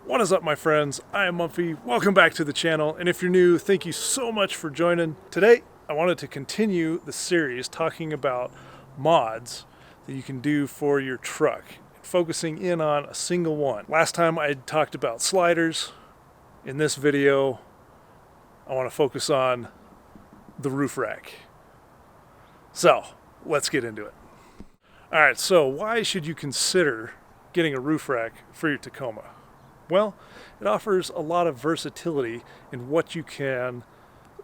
What is up, my friends? I am Mumphy. Welcome back to the channel, and if you're new, thank you so much for joining. Today, I wanted to continue the series talking about mods that you can do for your truck, focusing in on a single one. Last time I talked about sliders. In this video, I want to focus on the roof rack. So, let's get into it. Alright, so why should you consider getting a roof rack for your Tacoma? Well, it offers a lot of versatility in what you can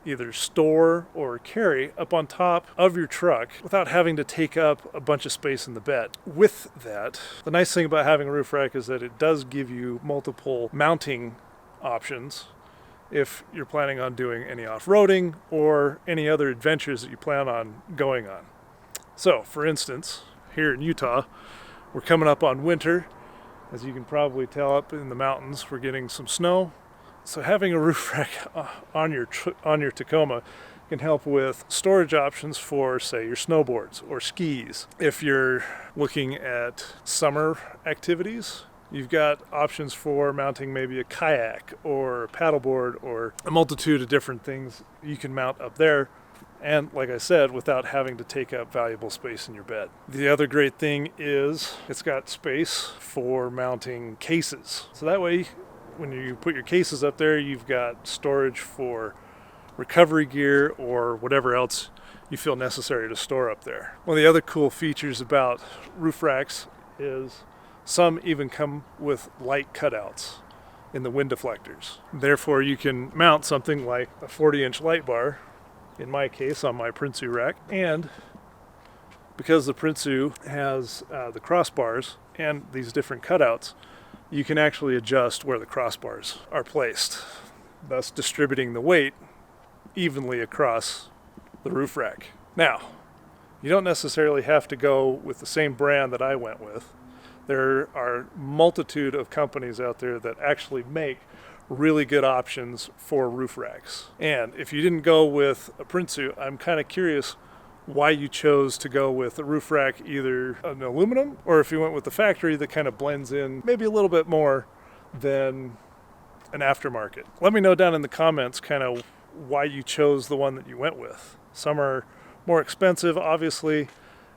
either store or carry up on top of your truck without having to take up a bunch of space in the bed. With that, the nice thing about having a roof rack is that it does give you multiple mounting options if you're planning on doing any off-roading or any other adventures that you plan on going on. So, for instance, here in Utah, we're coming up on winter. As you can probably tell, up in the mountains, we're getting some snow. So having a roof rack on your Tacoma can help with storage options for, say, your snowboards or skis. If you're looking at summer activities, you've got options for mounting maybe a kayak or a paddleboard or a multitude of different things you can mount up there. And like I said, without having to take up valuable space in your bed. The other great thing is it's got space for mounting cases. So that way, when you put your cases up there, you've got storage for recovery gear or whatever else you feel necessary to store up there. One of the other cool features about roof racks is some even come with light cutouts in the wind deflectors. Therefore, you can mount something like a 40-inch light bar, in my case, on my Prinsu rack. And because the Prinsu has the crossbars and these different cutouts, you can actually adjust where the crossbars are placed, thus distributing the weight evenly across the roof rack. Now, you don't necessarily have to go with the same brand that I went with. There are a multitude of companies out there that actually make really good options for roof racks. And if you didn't go with a Prinsu, I'm kind of curious why you chose to go with a roof rack, either an aluminum or if you went with the factory that kind of blends in maybe a little bit more than an aftermarket. Let me know down in the comments kind of why you chose the one that you went with. Some are more expensive, obviously.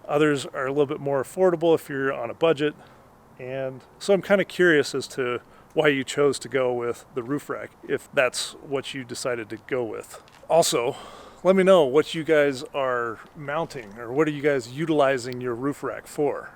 Others are a little bit more affordable if you're on a budget. And so I'm kind of curious as to why you chose to go with the roof rack, if that's what you decided to go with. Also, let me know what you guys are mounting, or what are you guys utilizing your roof rack for?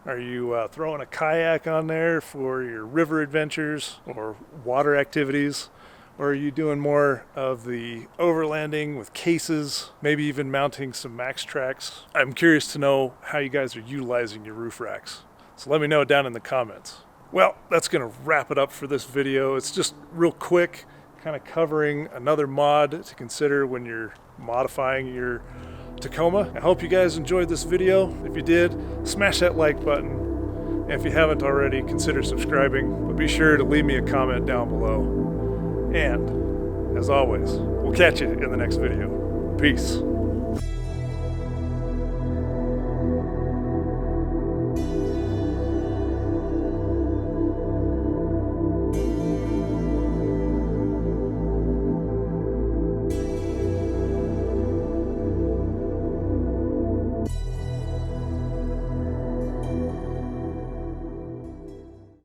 Are you throwing a kayak on there for your river adventures or water activities? Or are you doing more of the overlanding with cases, maybe even mounting some max tracks? I'm curious to know how you guys are utilizing your roof racks. So let me know down in the comments. Well, that's going to wrap it up for this video. It's just real quick, kind of covering another mod to consider when you're modifying your Tacoma. I hope you guys enjoyed this video. If you did, smash that like button. And if you haven't already, consider subscribing. But be sure to leave me a comment down below. And, as always, we'll catch you in the next video. Peace.